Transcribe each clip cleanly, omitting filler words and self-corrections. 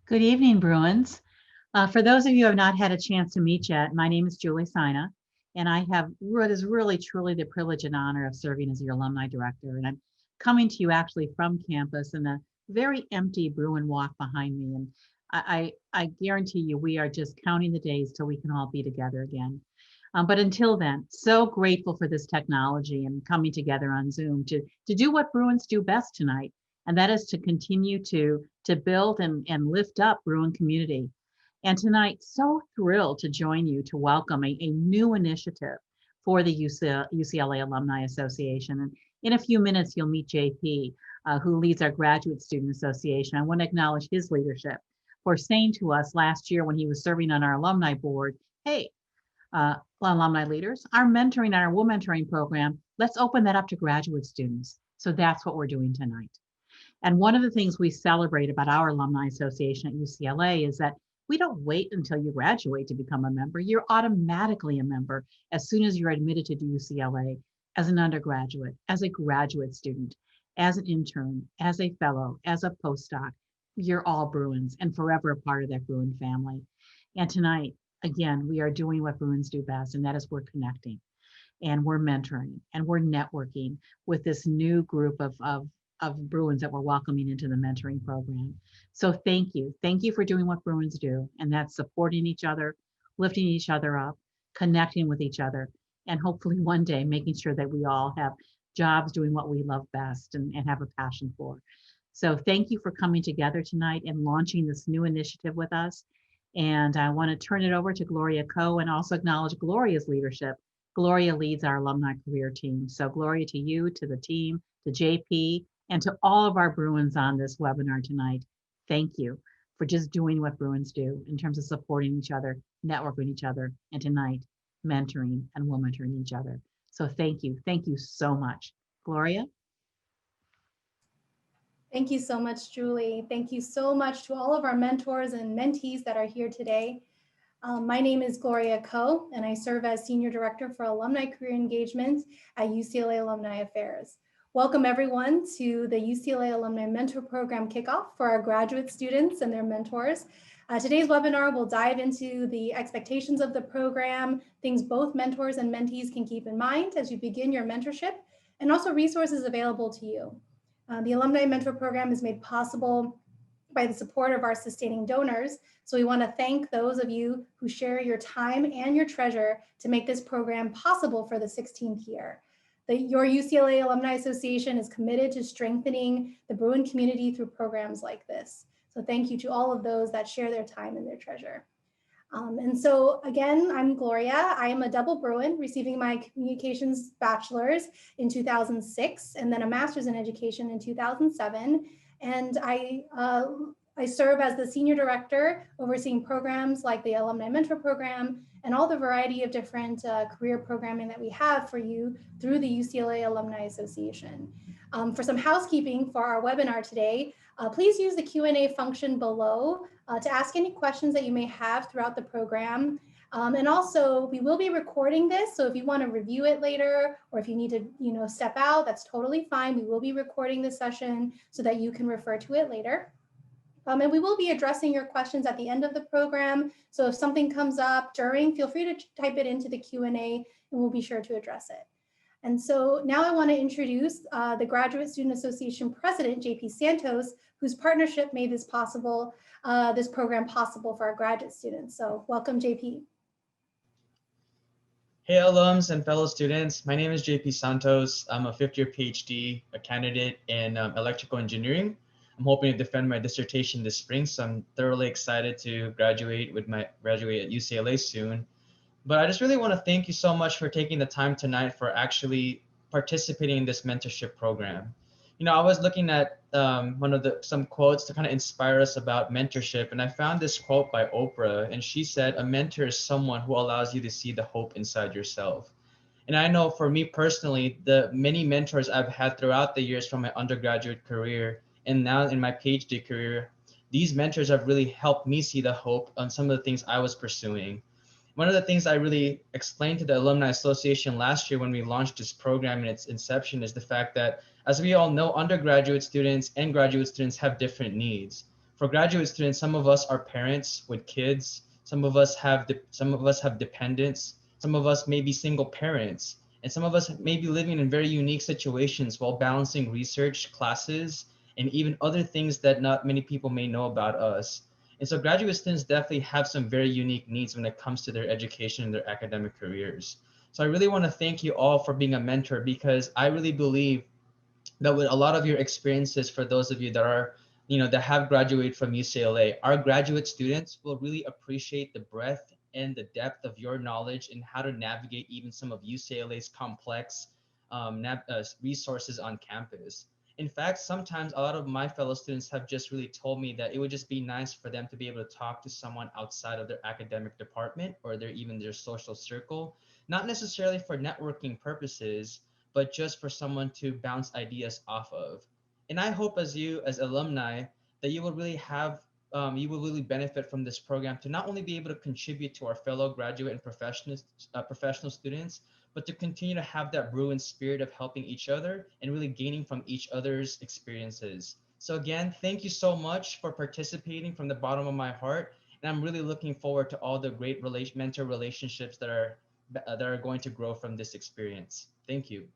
Good evening, Bruins. For those of you who have not had a chance to meet yet, my name is Julie Sina, and I have what is really truly the privilege and honor of serving as your alumni director. And I'm coming to you actually from campus in a very empty Bruin walk behind me. And I guarantee you, we are just counting the days till we can all be together again. But until then, so grateful for this technology and coming together on Zoom to do what Bruins do best tonight, and that is to continue to build and lift up Bruin community. And tonight, so thrilled to join you to welcome a new initiative for the UCLA Alumni Association. And in a few minutes, you'll meet JP, who leads our Graduate Student Association. I want to acknowledge his leadership for saying to us last year when he was serving on our alumni board, hey, alumni leaders, our mentoring and our Will Mentoring program, let's open that up to graduate students. So that's what we're doing tonight. And one of the things we celebrate about our Alumni Association at UCLA is that we don't wait until you graduate to become a member. You're automatically a member as soon as you're admitted to UCLA as an undergraduate, as a graduate student, as an intern, as a fellow, as a postdoc. You're all Bruins and forever a part of that Bruin family. And tonight, again, we are doing what Bruins do best, and that is we're connecting and we're mentoring and we're networking with this new group of Bruins that we're welcoming into the mentoring program. So thank you. Thank you for doing what Bruins do, and that's supporting each other, lifting each other up, connecting with each other, and hopefully one day making sure that we all have jobs doing what we love best and have a passion for. So thank you for coming together tonight and launching this new initiative with us. And I want to turn it over to Gloria Coe and also acknowledge Gloria's leadership. Gloria leads our alumni career team. So Gloria, to you, to the team, to JP, and to all of our Bruins on this webinar tonight, thank you for just doing what Bruins do in terms of supporting each other, networking each other, and tonight, mentoring and will mentoring each other. So thank you. Thank you so much. Gloria? Thank you so much, Julie. Thank you so much to all of our mentors and mentees that are here today. My name is Gloria Coe, and I serve as Senior Director for Alumni Career Engagement at UCLA Alumni Affairs. Welcome everyone to the UCLA Alumni Mentor Program kickoff for our graduate students and their mentors. Today's webinar will dive into the expectations of the program, things both mentors and mentees can keep in mind as you begin your mentorship, and also resources available to you. The Alumni Mentor Program is made possible by the support of our sustaining donors. So we want to thank those of you who share your time and your treasure to make this program possible for the 16th year. Your UCLA Alumni Association is committed to strengthening the Bruin community through programs like this. So thank you to all of those that share their time and their treasure. And so again, I'm Gloria. I am a double Bruin, receiving my communications bachelor's in 2006 and then a master's in education in 2007. And I serve as the senior director overseeing programs like the Alumni Mentor Program and all the variety of different career programming that we have for you through the UCLA Alumni Association. For some housekeeping for our webinar today, please use the Q&A function below to ask any questions that you may have throughout the program. And also, we will be recording this, so if you want to review it later, or if you need to step out, that's totally fine. We will be recording this session so that you can refer to it later. And we will be addressing your questions at the end of the program. So if something comes up during, feel free to type it into the Q&A and we'll be sure to address it. And so now I want to introduce the Graduate Student Association President, JP Santos, whose partnership made this possible, this program possible for our graduate students. So welcome, JP. Hey alums and fellow students, my name is JP Santos. I'm a fifth-year PhD, a candidate in electrical engineering. I'm hoping to defend my dissertation this spring, so I'm thoroughly excited to graduate at UCLA soon. But I just really want to thank you so much for taking the time tonight for actually participating in this mentorship program. I was looking at some quotes to kind of inspire us about mentorship, and I found this quote by Oprah, and she said, "A mentor is someone who allows you to see the hope inside yourself." And I know for me personally, the many mentors I've had throughout the years from my undergraduate career and now in my PhD career, these mentors have really helped me see the hope on some of the things I was pursuing. One of the things I really explained to the Alumni Association last year when we launched this program in its inception is the fact that, as we all know, undergraduate students and graduate students have different needs. For graduate students, some of us are parents with kids. Some of us have dependents. Some of us may be single parents, and some of us may be living in very unique situations while balancing research, classes, and even other things that not many people may know about us. And so graduate students definitely have some very unique needs when it comes to their education and their academic careers. So I really want to thank you all for being a mentor, because I really believe that with a lot of your experiences, for those of you that are, that have graduated from UCLA, our graduate students will really appreciate the breadth and the depth of your knowledge and how to navigate even some of UCLA's complex resources on campus. In fact, sometimes a lot of my fellow students have just really told me that it would just be nice for them to be able to talk to someone outside of their academic department or their social circle, not necessarily for networking purposes, but just for someone to bounce ideas off of. And I hope as you, as alumni, that you will really you will really benefit from this program to not only be able to contribute to our fellow graduate and professional students, but to continue to have that Bruin spirit of helping each other and really gaining from each other's experiences. So again, thank you so much for participating from the bottom of my heart. And I'm really looking forward to all the great mentor relationships that are going to grow from this experience. Thank you.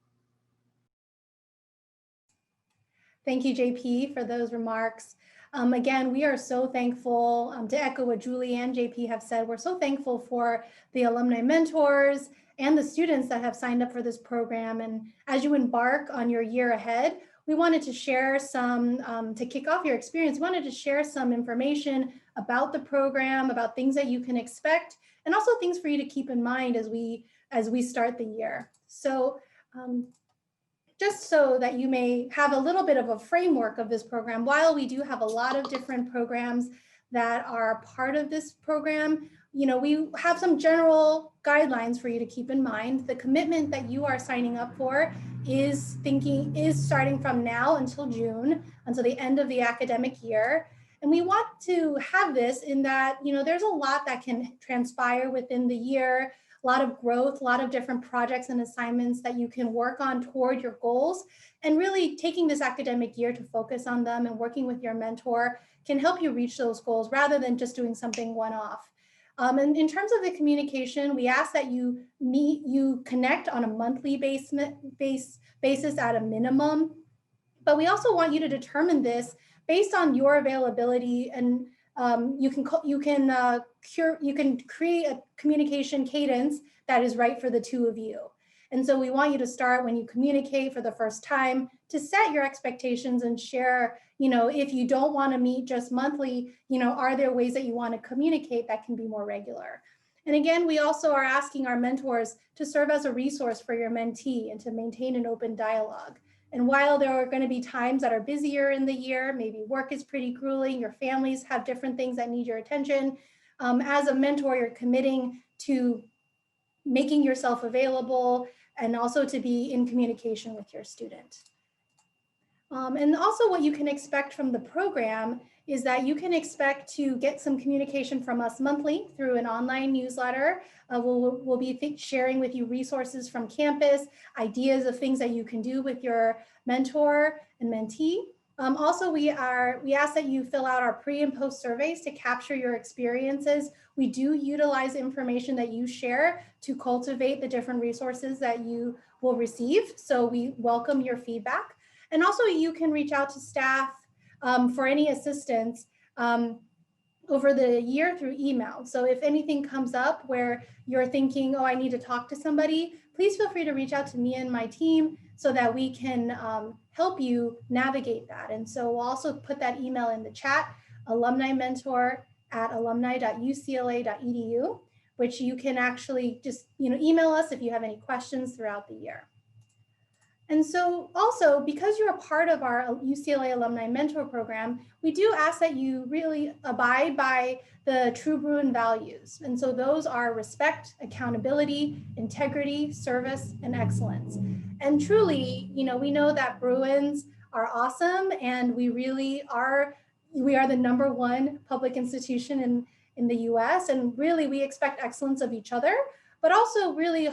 Thank you, JP, for those remarks. Again, we are so thankful, to echo what Julie and JP have said, we're so thankful for the alumni mentors and the students that have signed up for this program. And as you embark on your year ahead, we wanted to share some, to kick off your experience, we wanted to share some information about the program, about things that you can expect, and also things for you to keep in mind as we start the year. So just so that you may have a little bit of a framework of this program, while we do have a lot of different programs that are part of this program, we have some general guidelines for you to keep in mind. The commitment that you are signing up for is starting from now until June, until the end of the academic year. And we want to have this in that, there's a lot that can transpire within the year, a lot of growth, a lot of different projects and assignments that you can work on toward your goals. And really taking this academic year to focus on them and working with your mentor can help you reach those goals rather than just doing something one-off. And in terms of the communication, we ask that you connect on a monthly basis at a minimum. But we also want you to determine this based on your availability, and you can create a communication cadence that is right for the two of you. And so we want you to start when you communicate for the first time to set your expectations and share, if you don't want to meet just monthly, are there ways that you want to communicate that can be more regular? And again, we also are asking our mentors to serve as a resource for your mentee and to maintain an open dialogue. And while there are going to be times that are busier in the year, maybe work is pretty grueling, your families have different things that need your attention, as a mentor, you're committing to making yourself available and also to be in communication with your student. And also what you can expect from the program is that you can expect to get some communication from us monthly through an online newsletter. We'll be sharing with you resources from campus, ideas of things that you can do with your mentor and mentee. Also, we ask that you fill out our pre and post surveys to capture your experiences. We do utilize information that you share to cultivate the different resources that you will receive. So we welcome your feedback. And also you can reach out to staff for any assistance over the year through email. So if anything comes up where you're thinking, oh, I need to talk to somebody, please feel free to reach out to me and my team so that we can help you navigate that. And so we'll also put that email in the chat, alumnimentor@alumni.ucla.edu, which you can actually just email us if you have any questions throughout the year. And so also, because you're a part of our UCLA Alumni Mentor Program, we do ask that you really abide by the true Bruin values. And so those are respect, accountability, integrity, service, and excellence. And truly, we know that Bruins are awesome, and we are the #1 public institution in the US. And really, we expect excellence of each other, but also really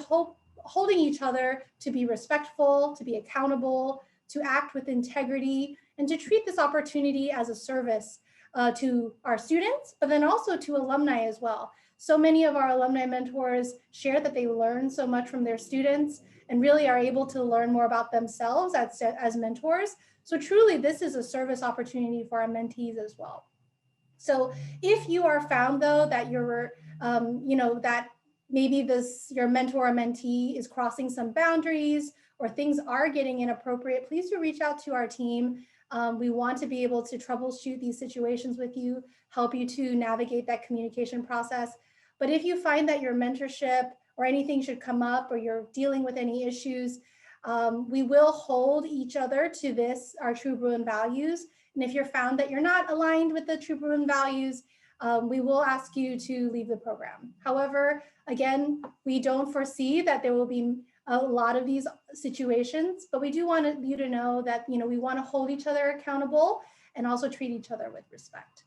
holding each other to be respectful, to be accountable, to act with integrity, and to treat this opportunity as a service to our students, but then also to alumni as well. So many of our alumni mentors share that they learn so much from their students and really are able to learn more about themselves as mentors. So truly, this is a service opportunity for our mentees as well. So if you are found though that you're, that maybe your mentor or mentee is crossing some boundaries or things are getting inappropriate, please do reach out to our team. We want to be able to troubleshoot these situations with you, help you to navigate that communication process. But if you find that your mentorship or anything should come up or you're dealing with any issues, we will hold each other to our True Bruin values. And if you're found that you're not aligned with the True Bruin values, we will ask you to leave the program. However, again, we don't foresee that there will be a lot of these situations, but we do want you to know that we want to hold each other accountable and also treat each other with respect.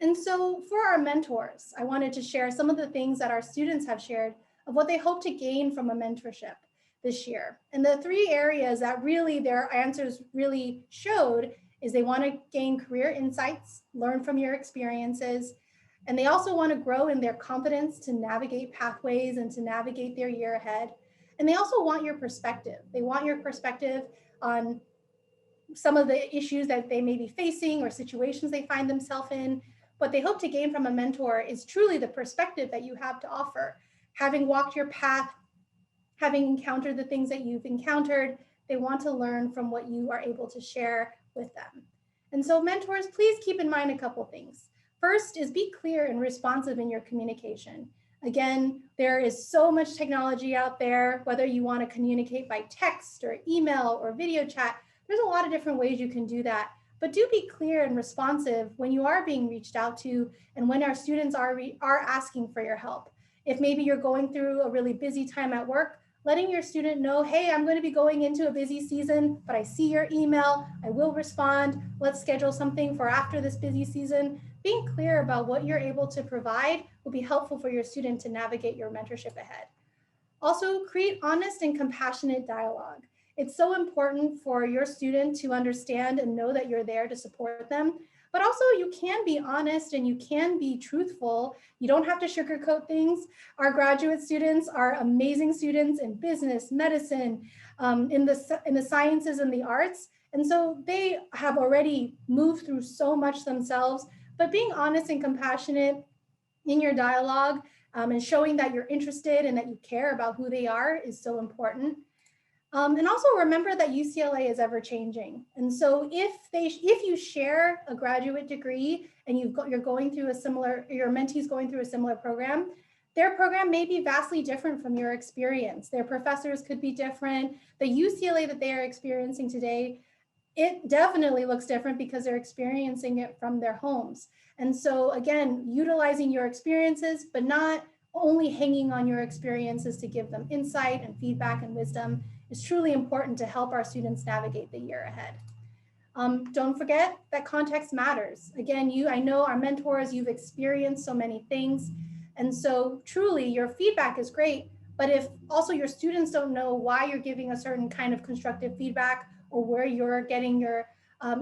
And so for our mentors, I wanted to share some of the things that our students have shared of what they hope to gain from a mentorship this year. And the 3 areas that really their answers really showed is they want to gain career insights, learn from your experiences, and they also want to grow in their confidence to navigate pathways and to navigate their year ahead. And they also want your perspective. They want your perspective on some of the issues that they may be facing or situations they find themselves in. What they hope to gain from a mentor is truly the perspective that you have to offer. Having walked your path, having encountered the things that you've encountered, they want to learn from what you are able to share with them. And so mentors, please keep in mind a couple things. First is be clear and responsive in your communication. Again, there is so much technology out there, whether you want to communicate by text or email or video chat, there's a lot of different ways you can do that. But do be clear and responsive when you are being reached out to and when our students are asking for your help. If maybe you're going through a really busy time at work, letting your student know, hey, I'm going to be going into a busy season, but I see your email, I will respond. Let's schedule something for after this busy season. Being clear about what you're able to provide will be helpful for your student to navigate your mentorship ahead. Also, create honest and compassionate dialogue. It's so important for your student to understand and know that you're there to support them, but also you can be honest and you can be truthful. You don't have to sugarcoat things. Our graduate students are amazing students in business, medicine, in the sciences and the arts. And so they have already moved through so much themselves, but being honest and compassionate in your dialogue and showing that you're interested and that you care about who they are is so important. And also remember that UCLA is ever changing. And so if you share a graduate degree and your mentee's going through a similar program, their program may be vastly different from your experience. Their professors could be different. The UCLA that they are experiencing today, it definitely looks different because they're experiencing it from their homes. And so again, utilizing your experiences, but not only hanging on your experiences to give them insight and feedback and wisdom is truly important to help our students navigate the year ahead. Don't forget that context matters. Again, I know our mentors, you've experienced so many things. And so truly your feedback is great, but if also your students don't know why you're giving a certain kind of constructive feedback or where you're getting your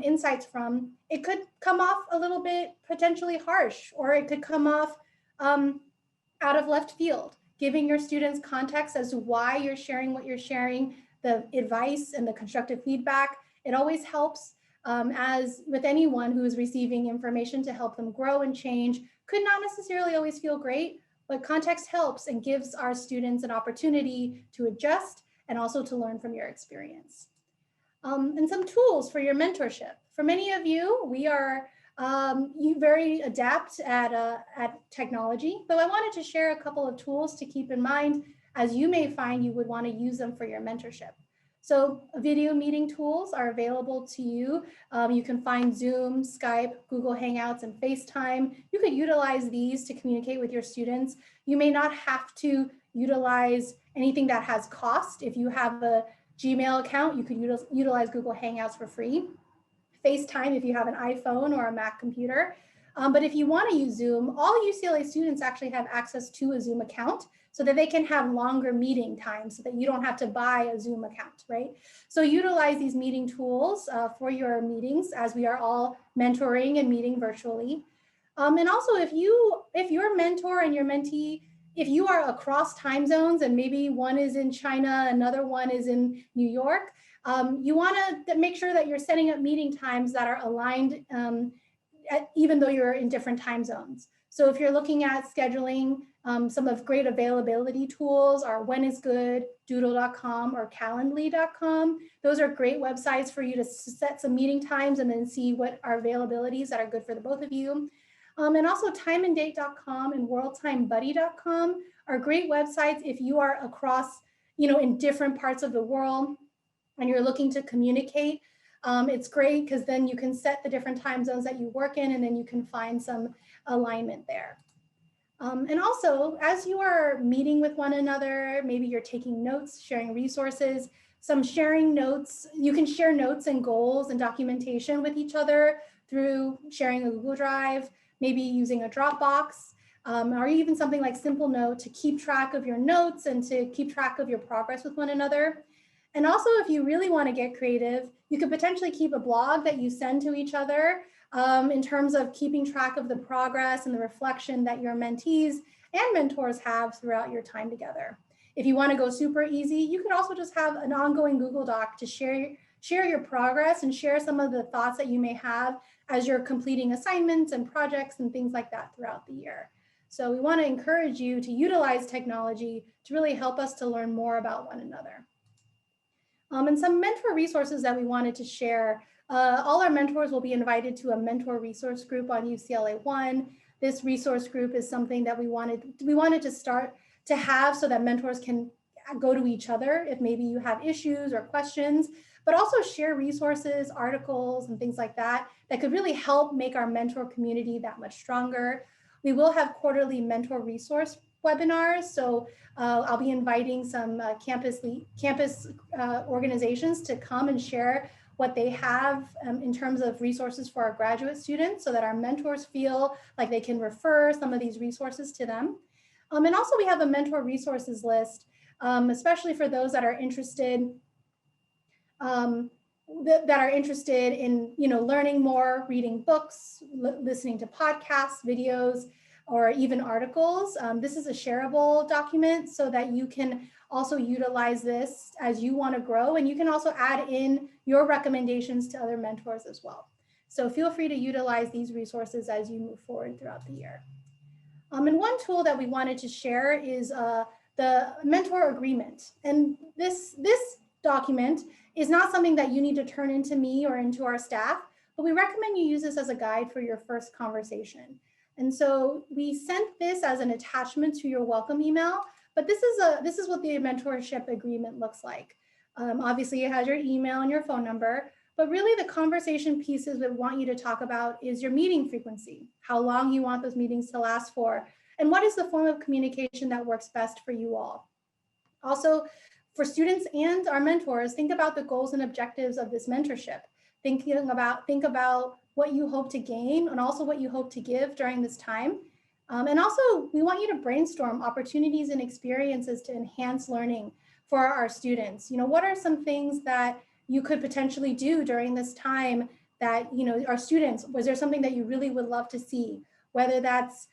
insights from, it could come off a little bit potentially harsh, or it could come off out of left field. Giving your students context as to why you're sharing what you're sharing, the advice and the constructive feedback, it always helps, as with anyone who is receiving information to help them grow and change. Could not necessarily always feel great, but context helps and gives our students an opportunity to adjust and also to learn from your experience. And some tools for your mentorship. For many of you, we are very adept at technology, but I wanted to share a couple of tools to keep in mind as you may find you would want to use them for your mentorship. So video meeting tools are available to you. You can find Zoom, Skype, Google Hangouts, and FaceTime. You could utilize these to communicate with your students. You may not have to utilize anything that has cost. If you have a Gmail account, you could utilize Google Hangouts for free. FaceTime if you have an iPhone or a Mac computer. But if you want to use Zoom, all UCLA students actually have access to a Zoom account. so that they can have longer meeting times so that you don't have to buy a Zoom account, right? So utilize these meeting tools for your meetings as we are all mentoring and meeting virtually. And also if your mentor and your mentee, if you are across time zones and maybe one is in China, another one is in New York, you want to make sure that you're setting up meeting times that are aligned even though you're in different time zones. So if you're looking at scheduling, some of great availability tools are When Is Good, Doodle.com, or Calendly.com. Those are great websites for you to set some meeting times and then see what are availabilities that are good for the both of you. And also timeanddate.com and worldtimebuddy.com are great websites if you are across, in different parts of the world and you're looking to communicate. It's great because then you can set the different time zones that you work in and then you can find some alignment there. And also, as you are meeting with one another, maybe you're taking notes, sharing resources, some sharing notes. You can share notes and goals and documentation with each other through sharing a Google Drive, maybe using a Dropbox, or even something like Simple Note to keep track of your notes and to keep track of your progress with one another. And also, if you really want to get creative, you could potentially keep a blog that you send to each other in terms of keeping track of the progress and the reflection that your mentees and mentors have throughout your time together. If you want to go super easy, you could also just have an ongoing Google Doc to share your progress and share some of the thoughts that you may have as you're completing assignments and projects and things like that throughout the year. So we want to encourage you to utilize technology to really help us to learn more about one another. And some mentor resources that we wanted to share. All our mentors will be invited to a mentor resource group on UCLA One. This resource group is something that we wanted to start to have so that mentors can go to each other if maybe you have issues or questions, but also share resources, articles, and things like that that could really help make our mentor community that much stronger. We will have quarterly mentor resource webinars. So I'll be inviting some campus organizations to come and share what they have in terms of resources for our graduate students so that our mentors feel like they can refer some of these resources to them. And also we have a mentor resources list, especially for those that are interested in learning more, reading books, listening to podcasts, videos, or even articles. This is a shareable document so that you can also utilize this as you want to grow, and you can also add in your recommendations to other mentors as well. So feel free to utilize these resources as you move forward throughout the year. And one tool that we wanted to share is the mentor agreement. And this document is not something that you need to turn into me or into our staff, but we recommend you use this as a guide for your first conversation. And so we sent this as an attachment to your welcome email, but this is what the mentorship agreement looks like. Obviously it has your email and your phone number, but really the conversation pieces we want you to talk about is your meeting frequency, how long you want those meetings to last for, and what is the form of communication that works best for you all. Also, for students and our mentors, think about the goals and objectives of this mentorship. Think about what you hope to gain and also what you hope to give during this time. And also, we want you to brainstorm opportunities and experiences to enhance learning for our students. What are some things that you could potentially do during this time that, our students, was there something that you really would love to see? Whether that's,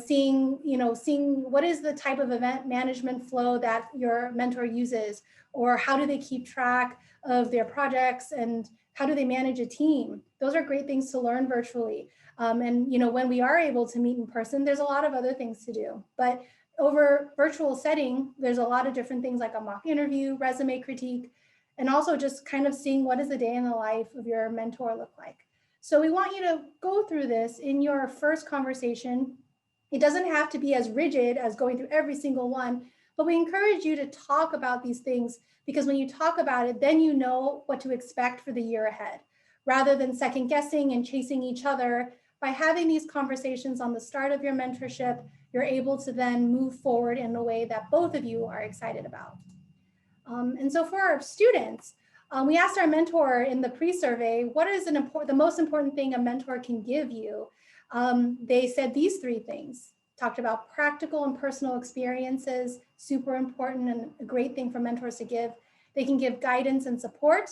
seeing what is the type of event management flow that your mentor uses, or how do they keep track of their projects and how do they manage a team? Those are great things to learn virtually. And when we are able to meet in person, there's a lot of other things to do. But over virtual setting, there's a lot of different things like a mock interview, resume critique, and also just kind of seeing what does the day in the life of your mentor look like. So we want you to go through this in your first conversation. It doesn't have to be as rigid as going through every single one, but we encourage you to talk about these things because when you talk about it, then you know what to expect for the year ahead. Rather than second guessing and chasing each other, by having these conversations on the start of your mentorship, you're able to then move forward in a way that both of you are excited about. And so for our students, we asked our mentor in the pre-survey, what is the most important thing a mentor can give you? They said these three things: talked about practical and personal experiences, super important and a great thing for mentors to give. They can give guidance and support,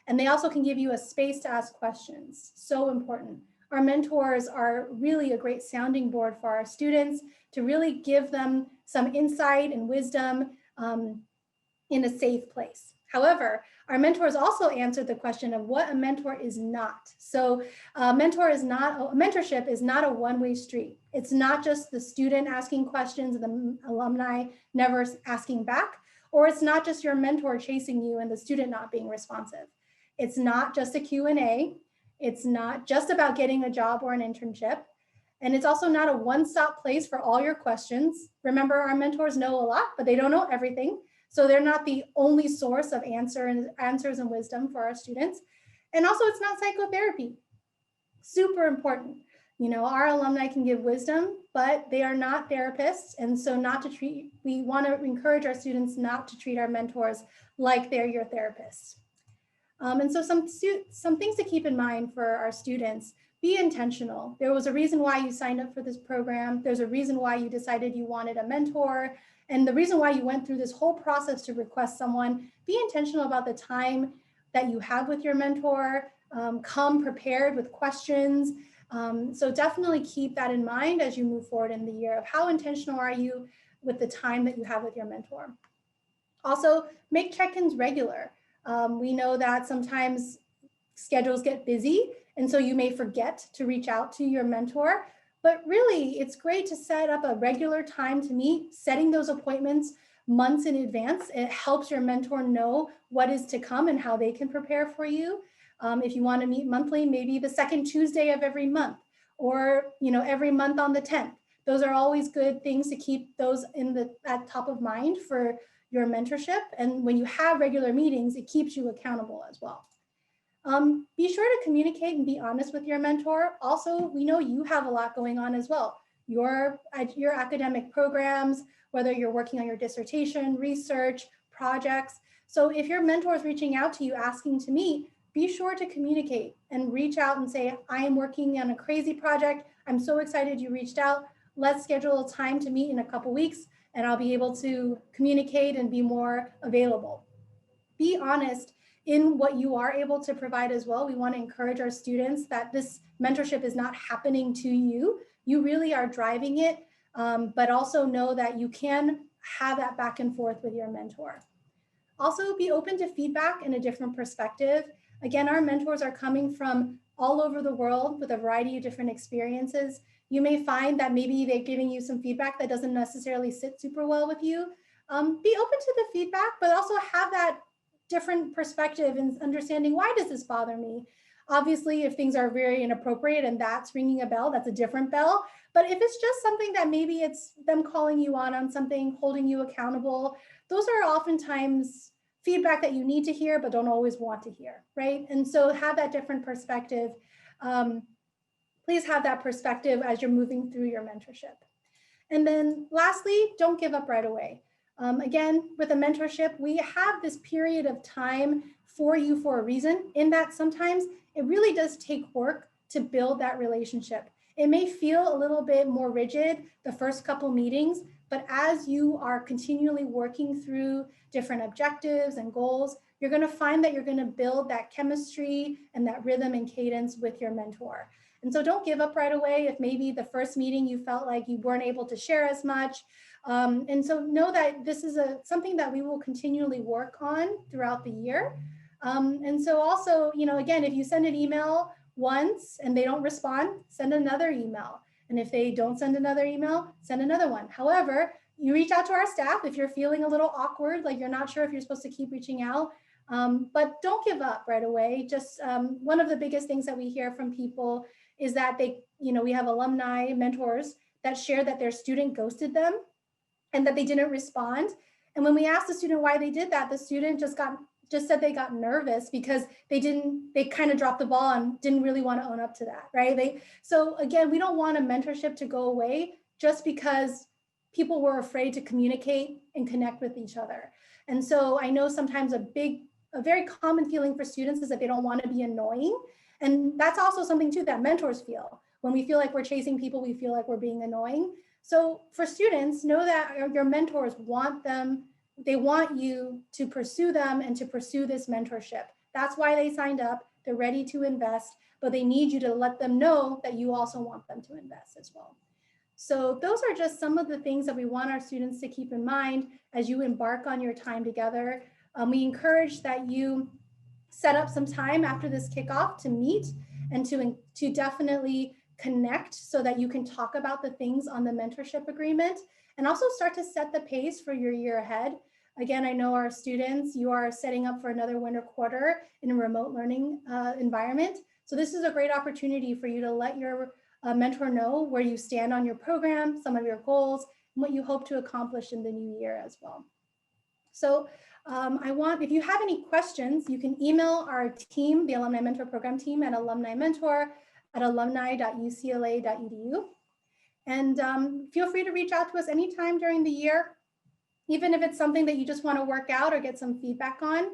and they also can give you a space to ask questions. So important. Our mentors are really a great sounding board for our students to really give them some insight and wisdom in a safe place. However, our mentors also answered the question of what a mentor is not. So mentorship is not a one-way street. It's not just the student asking questions and the alumni never asking back, or it's not just your mentor chasing you and the student not being responsive. It's not just a Q&A. It's not just about getting a job or an internship. And it's also not a one-stop place for all your questions. Remember, our mentors know a lot, but they don't know everything. So they're not the only source of answers and wisdom for our students. And also, it's not psychotherapy. Super important. You know, our alumni can give wisdom, but they are not therapists. And so we want to encourage our students not to treat our mentors like they're your therapists. And so some things to keep in mind for our students: be intentional. There was a reason why you signed up for this program. There's a reason why you decided you wanted a mentor. And the reason why you went through this whole process to request someone. Be intentional about the time that you have with your mentor. Come prepared with questions. So definitely keep that in mind as you move forward in the year of how intentional are you with the time that you have with your mentor. Also, make check-ins regular. We know that sometimes schedules get busy, and so you may forget to reach out to your mentor, but really it's great to set up a regular time to meet. Setting those appointments months in advance, it helps your mentor know what is to come and how they can prepare for you. If you want to meet monthly, maybe the second Tuesday of every month, or every month on the 10th. Those are always good things to keep those at top of mind for your mentorship. And when you have regular meetings, it keeps you accountable as well. Be sure to communicate and be honest with your mentor. Also, we know you have a lot going on as well. Your academic programs, whether you're working on your dissertation, research, projects. So if your mentor is reaching out to you asking to meet, be sure to communicate and reach out and say, I am working on a crazy project. I'm so excited you reached out. Let's schedule a time to meet in a couple weeks, and I'll be able to communicate and be more available. Be honest in what you are able to provide as well. We want to encourage our students that this mentorship is not happening to you. You really are driving it, but also know that you can have that back and forth with your mentor. Also, be open to feedback and a different perspective. Again, our mentors are coming from all over the world with a variety of different experiences. You may find that maybe they're giving you some feedback that doesn't necessarily sit super well with you. Be open to the feedback, but also have that different perspective and understanding, why does this bother me? Obviously, if things are very inappropriate and that's ringing a bell, that's a different bell. But if it's just something that maybe it's them calling you on something, holding you accountable, those are oftentimes feedback that you need to hear, but don't always want to hear, right? And so have that different perspective. Please have that perspective as you're moving through your mentorship. And then lastly, don't give up right away. Again, with a mentorship, we have this period of time for you for a reason, in that sometimes it really does take work to build that relationship. It may feel a little bit more rigid the first couple meetings, but as you are continually working through different objectives and goals, you're going to find that you're going to build that chemistry and that rhythm and cadence with your mentor. And so don't give up right away if maybe the first meeting you felt like you weren't able to share as much. And so know that this is something that we will continually work on throughout the year. And so also, again, if you send an email once and they don't respond, send another email. And if they don't send another email, send another one. However, you reach out to our staff if you're feeling a little awkward, like you're not sure if you're supposed to keep reaching out. But don't give up right away. Just one of the biggest things that we hear from people is that we have alumni mentors that share that their student ghosted them and that they didn't respond. And when we asked the student why they did that, the student just said they got nervous because they kind of dropped the ball and didn't really want to own up to that, right? So again, we don't want a mentorship to go away just because people were afraid to communicate and connect with each other. And so I know sometimes a very common feeling for students is that they don't want to be annoying. And that's also something too that mentors feel. When we feel like we're chasing people, we feel like we're being annoying. So for students, know that your mentors want them, they want you to pursue them and to pursue this mentorship. That's why they signed up. They're ready to invest, but they need you to let them know that you also want them to invest as well. So those are just some of the things that we want our students to keep in mind as you embark on your time together. We encourage that you set up some time after this kickoff to meet and to definitely connect so that you can talk about the things on the mentorship agreement and also start to set the pace for your year ahead. Again, I know our students, you are setting up for another winter quarter in a remote learning environment. So this is a great opportunity for you to let your mentor know where you stand on your program, some of your goals, and what you hope to accomplish in the new year as well. So if you have any questions, you can email our team, the Alumni Mentor Program team at alumnimentor@alumni.ucla.edu. And feel free to reach out to us anytime during the year, even if it's something that you just want to work out or get some feedback on.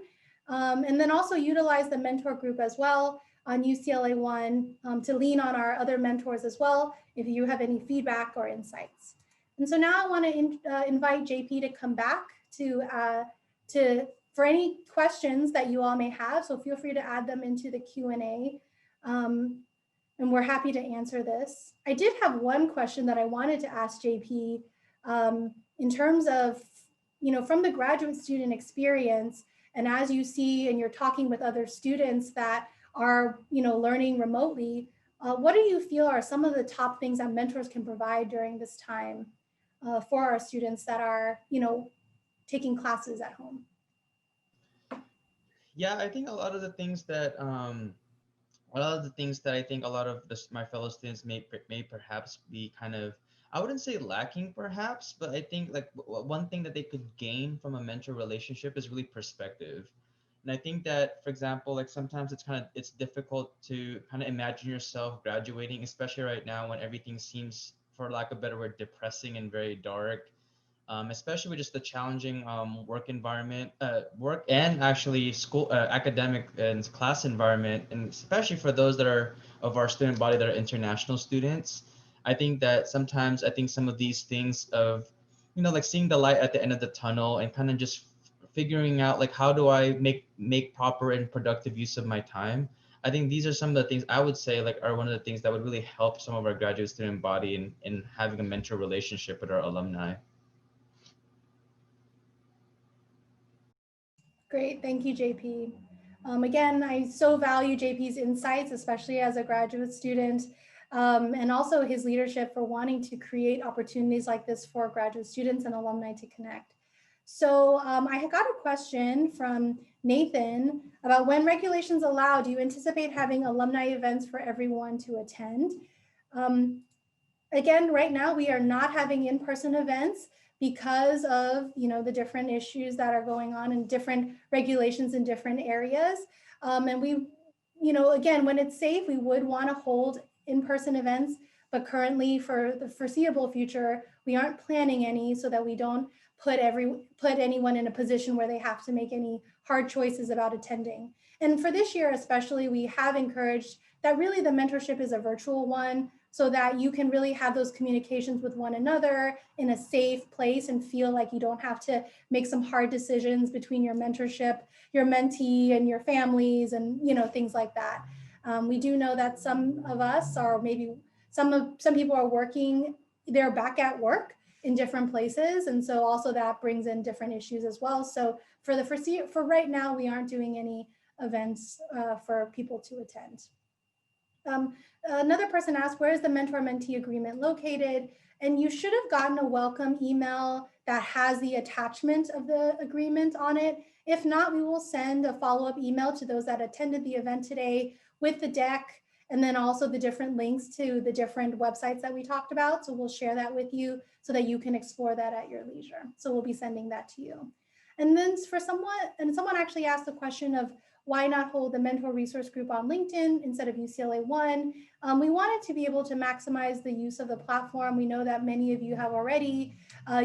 And then also utilize the mentor group as well on UCLA One to lean on our other mentors as well if you have any feedback or insights. And so now I want to invite JP to come back for any questions that you all may have. So feel free to add them into the Q&A. And we're happy to answer this. I did have one question that I wanted to ask JP in terms of, from the graduate student experience, and as you see and you're talking with other students that are, learning remotely, what do you feel are some of the top things that mentors can provide during this time for our students that are, taking classes at home? Yeah, I think a lot of the things that I think a lot of my fellow students may perhaps be kind of, I wouldn't say lacking perhaps, but I think like one thing that they could gain from a mentor relationship is really perspective. And I think that, for example, like sometimes it's difficult to kind of imagine yourself graduating, especially right now when everything seems, for lack of a better word, depressing and very dark. Especially with just the challenging work environment, work and actually school, academic and class environment, and especially for those that are of our student body that are international students. I think that sometimes some of these things of, like seeing the light at the end of the tunnel and kind of just figuring out like how do I make proper and productive use of my time. I think these are some of the things I would say like are one of the things that would really help some of our graduate student body in having a mentor relationship with our alumni. Great, thank you, JP. Again, I so value JP's insights, especially as a graduate student, and also his leadership for wanting to create opportunities like this for graduate students and alumni to connect. So I got a question from Nathan about when regulations allow, do you anticipate having alumni events for everyone to attend? Again, right now we are not having in-person events because of the different issues that are going on and different regulations in different areas. And we, again, when it's safe, we would want to hold in-person events, but currently for the foreseeable future, we aren't planning any so that we don't put anyone in a position where they have to make any hard choices about attending. And for this year especially, we have encouraged that really the mentorship is a virtual one, so that you can really have those communications with one another in a safe place and feel like you don't have to make some hard decisions between your mentorship, your mentee, and your families, and things like that. We do know that some of us are maybe some people are working, they're back at work in different places, and so also that brings in different issues as well. So for right now, we aren't doing any events for people to attend. Another person asked, where is the mentor-mentee agreement located? And you should have gotten a welcome email that has the attachment of the agreement on it. If not, we will send a follow-up email to those that attended the event today with the deck, and then also the different links to the different websites that we talked about. So we'll share that with you so that you can explore that at your leisure. So we'll be sending that to you. And then someone actually asked the question of, why not hold the mentor resource group on LinkedIn instead of UCLA One? We wanted to be able to maximize the use of the platform. We know that many of you have already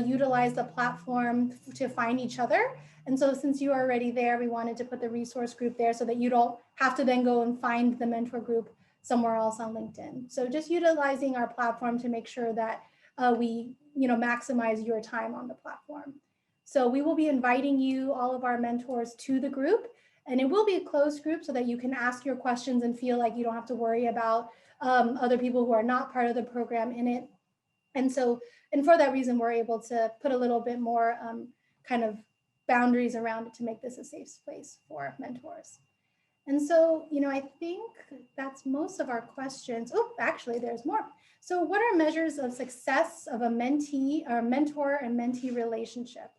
utilized the platform to find each other. And so since you are already there, we wanted to put the resource group there so that you don't have to then go and find the mentor group somewhere else on LinkedIn. So just utilizing our platform to make sure that we maximize your time on the platform. So we will be inviting you, all of our mentors, to the group, and it will be a closed group so that you can ask your questions and feel like you don't have to worry about other people who are not part of the program in it. And for that reason, we're able to put a little bit more kind of boundaries around it to make this a safe place for mentors. And so, I think that's most of our questions. Oh, actually, there's more. So what are measures of success of a mentee or mentor and mentee relationship?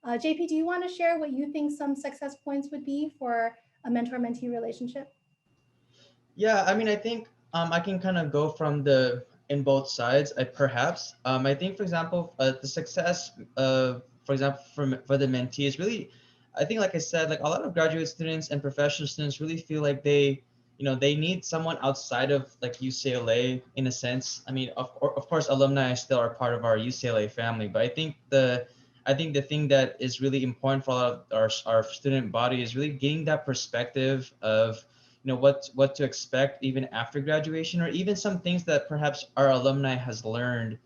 JP, do you want to share what you think some success points would be for a mentor-mentee relationship? Yeah, I mean, I think I can kind of go from in both sides. Perhaps I think, for example, the success for example, for the mentee is really, I think, like I said, like a lot of graduate students and professional students really feel like they need someone outside of like UCLA in a sense. I mean, of course, alumni still are part of our UCLA family, but I think the thing that is really important for a lot of our student body is really getting that perspective of what to expect even after graduation, or even some things that perhaps our alumni has learned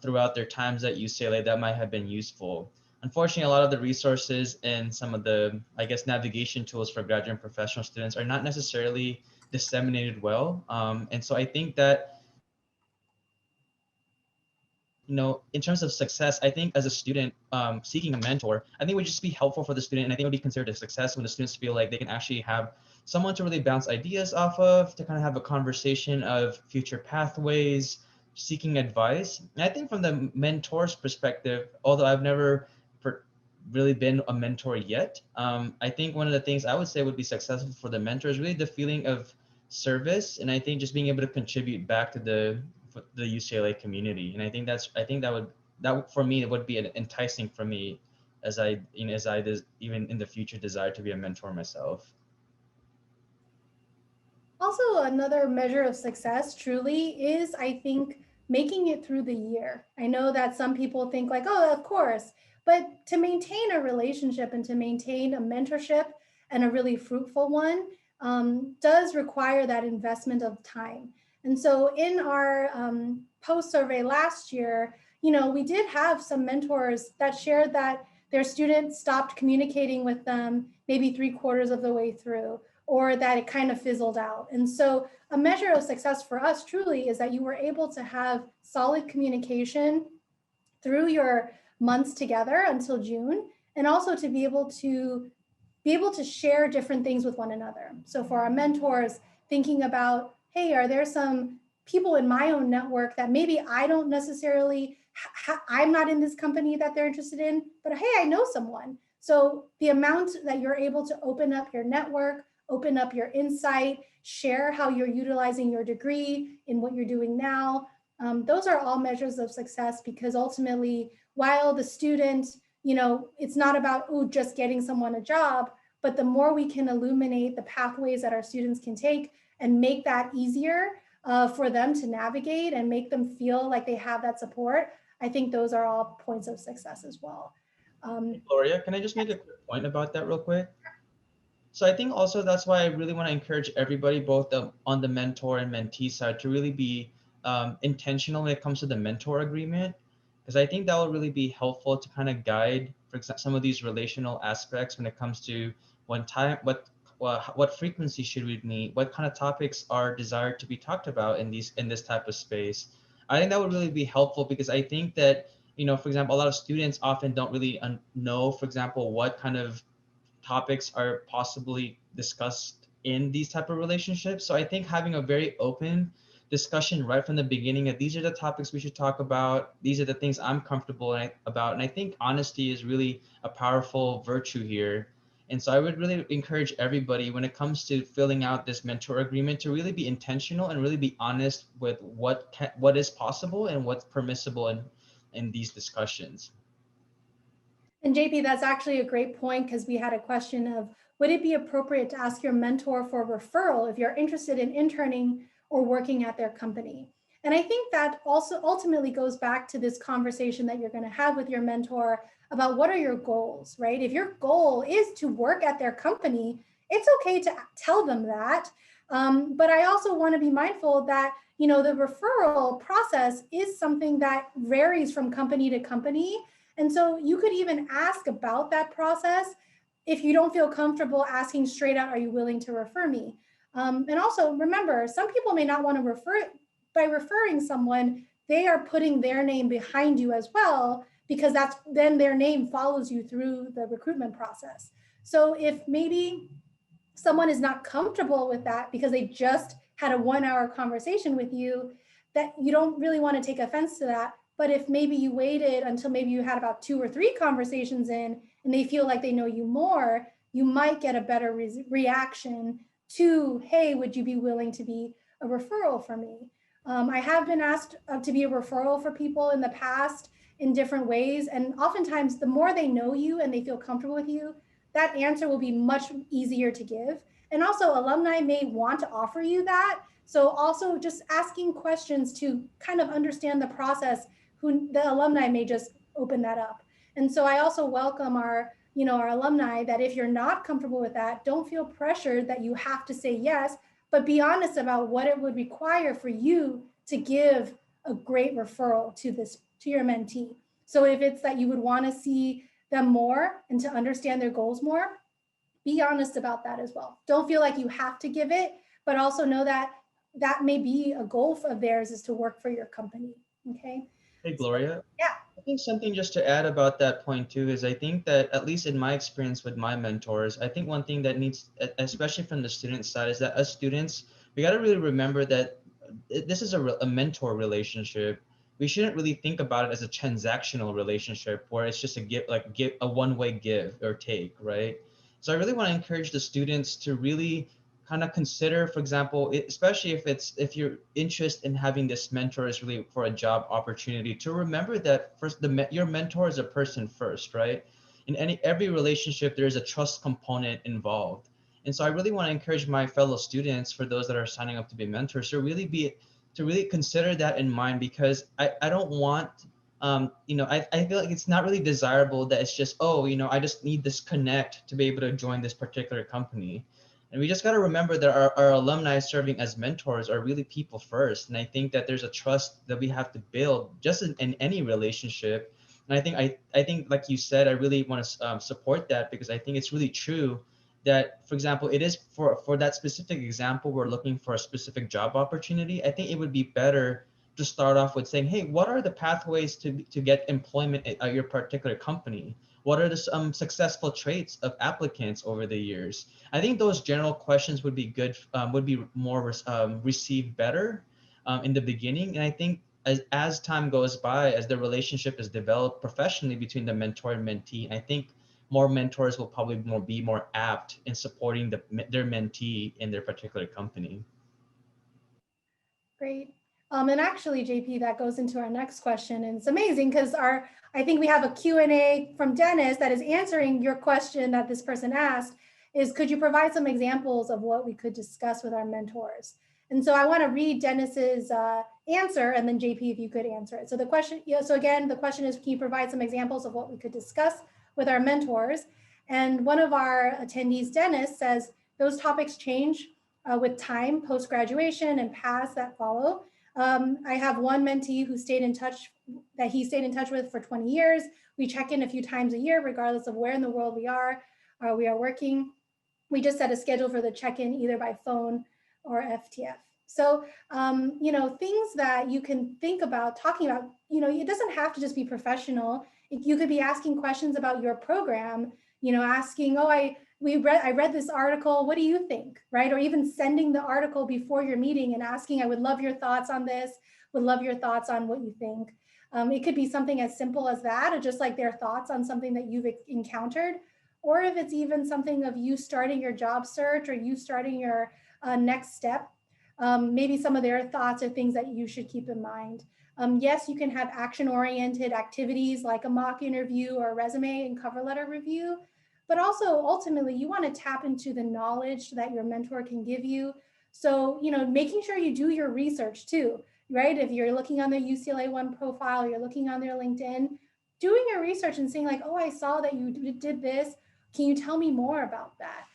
throughout their times at UCLA that might have been useful. Unfortunately, a lot of the resources and some of the, I guess, navigation tools for graduate and professional students are not necessarily disseminated well. And so I think that, in terms of success, I think as a student seeking a mentor, I think it would just be helpful for the student. And I think it would be considered a success when the students feel like they can actually have someone to really bounce ideas off of, to kind of have a conversation of future pathways, seeking advice. And I think from the mentor's perspective, although I've never really been a mentor yet, I think one of the things I would say would be successful for the mentor is really the feeling of service. And I think just being able to contribute back to the UCLA community. And I think that for me, it would be enticing for me as even in the future desire to be a mentor myself. Also, another measure of success truly is, I think, making it through the year. I know that some people think like, oh, of course, but to maintain a relationship and to maintain a mentorship and a really fruitful one does require that investment of time. And so in our post survey last year, we did have some mentors that shared that their students stopped communicating with them maybe 3/4 of the way through, or that it kind of fizzled out. And so a measure of success for us truly is that you were able to have solid communication through your months together until June, and also to be able to share different things with one another. So for our mentors, thinking about, hey, are there some people in my own network that maybe I don't necessarily, I'm not in this company that they're interested in, but hey, I know someone. So the amount that you're able to open up your network, open up your insight, share how you're utilizing your degree in what you're doing now. Those are all measures of success, because ultimately, while the student, it's not about, just getting someone a job, but the more we can illuminate the pathways that our students can take and make that easier for them to navigate and make them feel like they have that support, I think those are all points of success as well. Gloria, can I just make a quick point about that real quick? So I think also that's why I really want to encourage everybody, both on the mentor and mentee side, to really be intentional when it comes to the mentor agreement, because I think that will really be helpful to kind of guide, for example, some of these relational aspects when it comes to what frequency should we meet, what kind of topics are desired to be talked about in this type of space. I think that would really be helpful, because I think that, for example, a lot of students often don't really know, for example, what kind of topics are possibly discussed in these type of relationships. So I think having a very open discussion right from the beginning of, these are the topics we should talk about, these are the things I'm comfortable about. And I think honesty is really a powerful virtue here. And so I would really encourage everybody, when it comes to filling out this mentor agreement, to really be intentional and really be honest with what is possible and what's permissible in these discussions. And JP, that's actually a great point, because we had a question of, would it be appropriate to ask your mentor for a referral if you're interested in interning or working at their company? And I think that also ultimately goes back to this conversation that you're going to have with your mentor about what are your goals, right? If your goal is to work at their company, it's okay to tell them that. But I also want to be mindful that, the referral process is something that varies from company to company. And so you could even ask about that process if you don't feel comfortable asking straight out, are you willing to refer me? And also remember, some people may not want to refer. By referring someone, they are putting their name behind you as well, because that's then their name follows you through the recruitment process. So if maybe someone is not comfortable with that because they just had a 1-hour conversation with you, that you don't really want to take offense to that. But if maybe you waited until maybe you had about 2 or 3 conversations in and they feel like they know you more, you might get a better reaction to, hey, would you be willing to be a referral for me? I have been asked to be a referral for people in the past in different ways. And oftentimes the more they know you and they feel comfortable with you, that answer will be much easier to give. And also alumni may want to offer you that. So also just asking questions to kind of understand the process, who the alumni may just open that up. And so I also welcome our alumni that if you're not comfortable with that, don't feel pressured that you have to say yes, but be honest about what it would require for you to give a great referral to your mentee. So if it's that you would want to see them more and to understand their goals more, be honest about that as well. Don't feel like you have to give it, but also know that that may be a goal of theirs, is to work for your company. Okay. Hey, Gloria. Yeah. I think something just to add about that point too is I think that at least in my experience with my mentors, I think one thing that needs, especially from the student side, is that as students, we got to really remember that this is a mentor relationship. We shouldn't really think about it as a transactional relationship where it's just a one-way give or take, right? So I really want to encourage the students to really kind of consider, for example, especially if your interest in having this mentor is really for a job opportunity, to remember that first your mentor is a person first, right? In every relationship, there is a trust component involved. And so I really want to encourage my fellow students, for those that are signing up to be mentors, to really consider that in mind, because I don't want I feel like it's not really desirable that it's just, oh, I just need this connect to be able to join this particular company. And we just got to remember that our alumni serving as mentors are really people first. And I think that there's a trust that we have to build just in any relationship. And I think, like you said, I really want to support that, because I think it's really true that, for example, it is for that specific example, we're looking for a specific job opportunity. I think it would be better to start off with saying, hey, what are the pathways to get employment at your particular company? What are the successful traits of applicants over the years? I think those general questions would be good, would be more received better in the beginning. And I think as time goes by, as the relationship is developed professionally between the mentor and mentee, I think more mentors will probably be more apt in supporting their mentee in their particular company. Great. And actually, JP, that goes into our next question. And it's amazing because I think we have a Q&A from Dennis that is answering your question that this person asked, is could you provide some examples of what we could discuss with our mentors? And so I want to read Dennis's answer, and then JP, if you could answer it. So the question, so again, the question is, can you provide some examples of what we could discuss with our mentors? And one of our attendees, Dennis, says those topics change with time, post-graduation and paths that follow. I have one mentee who stayed in touch with for 20 years. We check in a few times a year, regardless of where in the world we are working. We just set a schedule for the check-in either by phone or FTF. So, things that you can think about talking about, it doesn't have to just be professional. You could be asking questions about your program, asking, oh, I read this article, what do you think, right? Or even sending the article before your meeting and asking, I would love your thoughts on this, would love your thoughts on what you think. It could be something as simple as that, or just like their thoughts on something that you've encountered. Or if it's even something of you starting your job search or you starting your next step, maybe some of their thoughts are things that you should keep in mind. Yes, you can have action-oriented activities like a mock interview or a resume and cover letter review, but also ultimately you want to tap into the knowledge that your mentor can give you. So, making sure you do your research too, right? If you're looking on their UCLA One profile, you're looking on their LinkedIn, doing your research and saying like, oh, I saw that you did this. Can you tell me more about that?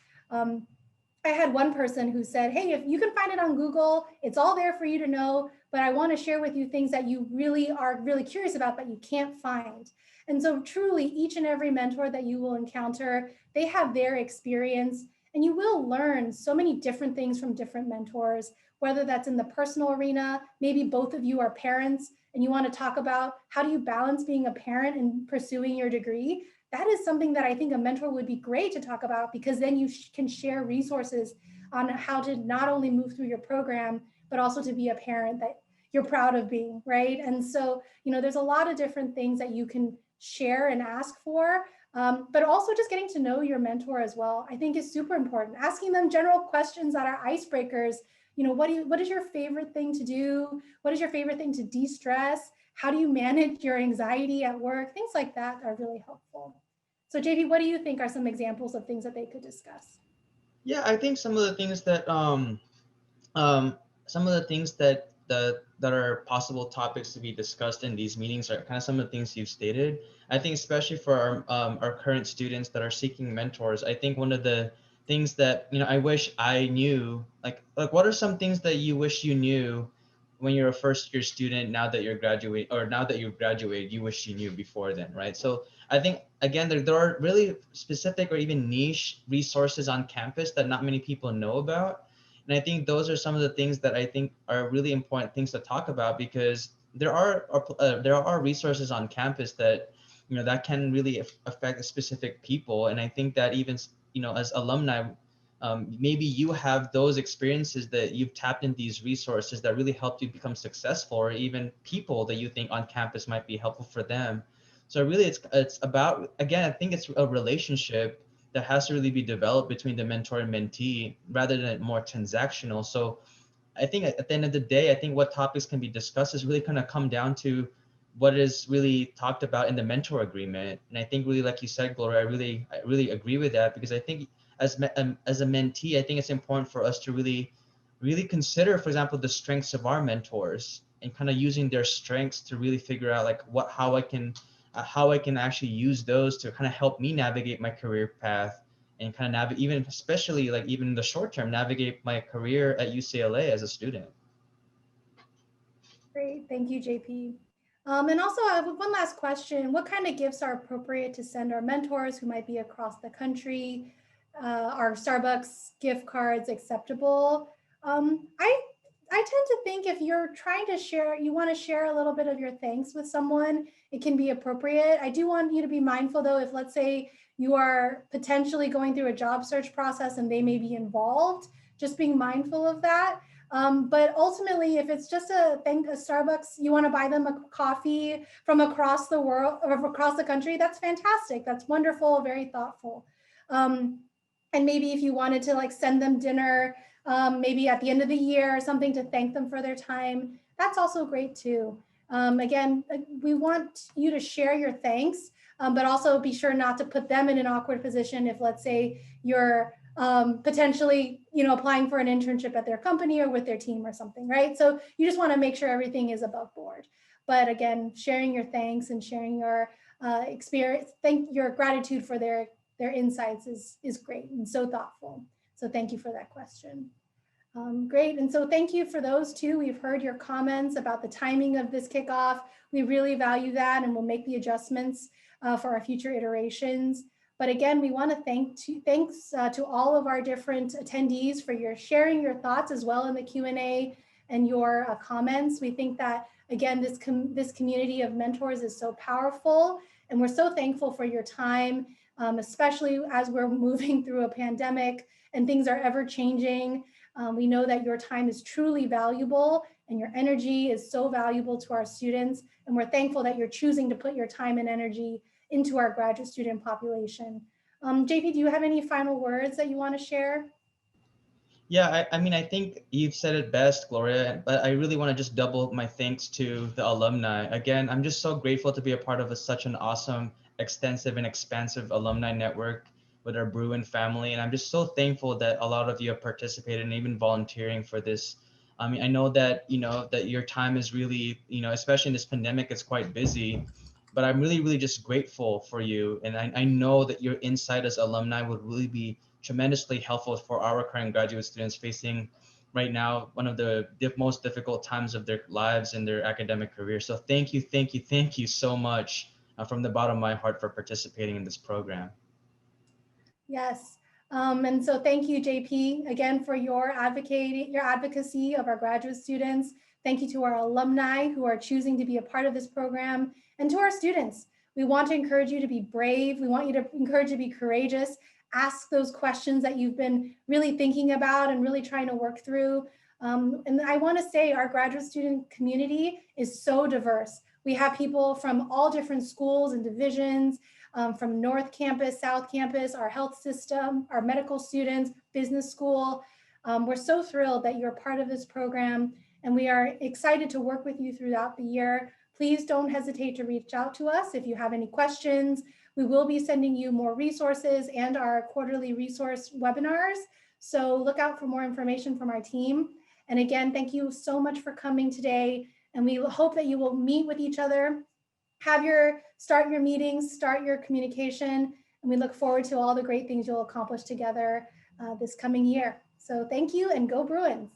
I had one person who said, hey, if you can find it on Google, it's all there for you to know, but I want to share with you things that you really are really curious about, but you can't find. And so truly each and every mentor that you will encounter, they have their experience, and you will learn so many different things from different mentors, whether that's in the personal arena, maybe both of you are parents and you want to talk about how do you balance being a parent and pursuing your degree. That is something that I think a mentor would be great to talk about, because then you can share resources on how to not only move through your program, but also to be a parent that you're proud of being, right? And so, there's a lot of different things that you can share and ask for, but also just getting to know your mentor as well, I think is super important. Asking them general questions that are icebreakers. What is your favorite thing to do? What is your favorite thing to de-stress? How do you manage your anxiety at work? Things like that are really helpful. So JP, what do you think are some examples of things that they could discuss? Yeah, I think some of the things that some of the things that are possible topics to be discussed in these meetings are kind of some of the things you've stated. I think especially for our current students that are seeking mentors, I think one of the things that I wish I knew, like what are some things that you wish you knew when you're a first year student, now that you're graduate, or now that you've graduated, you wish you knew before then, right? So I think again there are really specific or even niche resources on campus that not many people know about. And I think those are some of the things that I think are really important things to talk about, because there are resources on campus that that can really affect specific people. And I think that even as alumni, maybe you have those experiences that you've tapped in these resources that really helped you become successful, or even people that you think on campus might be helpful for them. So really, it's about, again, I think it's a relationship that has to really be developed between the mentor and mentee rather than more transactional. So I think at the end of the day, I think what topics can be discussed is really kind of come down to what is really talked about in the mentor agreement. And I think really, like you said, Gloria, I really agree with that, because I think as a mentee, I think it's important for us to really consider, for example, the strengths of our mentors, and kind of using their strengths to really figure out like how I can actually use those to kind of help me navigate my career path, and kind of navigate, even especially like even in the short term, navigate my career at UCLA as a student. Great, thank you, JP. And also I have one last question. What kind of gifts are appropriate to send our mentors who might be across the country? Are Starbucks gift cards acceptable? I tend to think if you're trying to share, you want to share a little bit of your thanks with someone, it can be appropriate. I do want you to be mindful though, if let's say you are potentially going through a job search process and they may be involved, just being mindful of that. But ultimately, if it's just a Starbucks, you want to buy them a coffee from across the world or across the country, that's fantastic. That's wonderful, very thoughtful. And maybe if you wanted to like send them dinner, maybe at the end of the year or something to thank them for their time, that's also great too. Again, we want you to share your thanks, but also be sure not to put them in an awkward position if, let's say, you're potentially, applying for an internship at their company or with their team or something, right? So you just want to make sure everything is above board. But again, sharing your thanks and sharing your experience, your gratitude for their insights is great and so thoughtful. So thank you for that question. Great, and so thank you for those too. We've heard your comments about the timing of this kickoff. We really value that, and we'll make the adjustments for our future iterations. But again, we want to thanks to all of our different attendees for your sharing your thoughts as well in the Q&A and your comments. We think that, again, this community of mentors is so powerful, and we're so thankful for your time, especially as we're moving through a pandemic and things are ever changing. We know that your time is truly valuable and your energy is so valuable to our students. And we're thankful that you're choosing to put your time and energy into our graduate student population. JP, do you have any final words that you want to share? Yeah, I mean, I think you've said it best, Gloria, but I really want to just double my thanks to the alumni. Again, I'm just so grateful to be a part of such an awesome, extensive, and expansive alumni network with our Bruin family. And I'm just so thankful that a lot of you have participated and even volunteering for this. I mean, I know that, that your time is really, especially in this pandemic, it's quite busy, but I'm really, really just grateful for you. And I know that your insight as alumni would really be tremendously helpful for our current graduate students facing right now one of the most difficult times of their lives and their academic career. So thank you so much from the bottom of my heart for participating in this program. Yes. And so thank you, JP, again, for your advocacy of our graduate students. Thank you to our alumni who are choosing to be a part of this program, and to our students. We want to encourage you to be brave. We want you to encourage you to be courageous. Ask those questions that you've been really thinking about and really trying to work through. And I want to say our graduate student community is so diverse. We have people from all different schools and divisions, from North Campus, South Campus, our health system, our medical students, business school. We're so thrilled that you're part of this program, and we are excited to work with you throughout the year. Please don't hesitate to reach out to us if you have any questions. We will be sending you more resources and our quarterly resource webinars. So look out for more information from our team. And again, thank you so much for coming today. And we hope that you will meet with each other, start your meetings, start your communication, and we look forward to all the great things you'll accomplish together this coming year. So thank you, and go Bruins.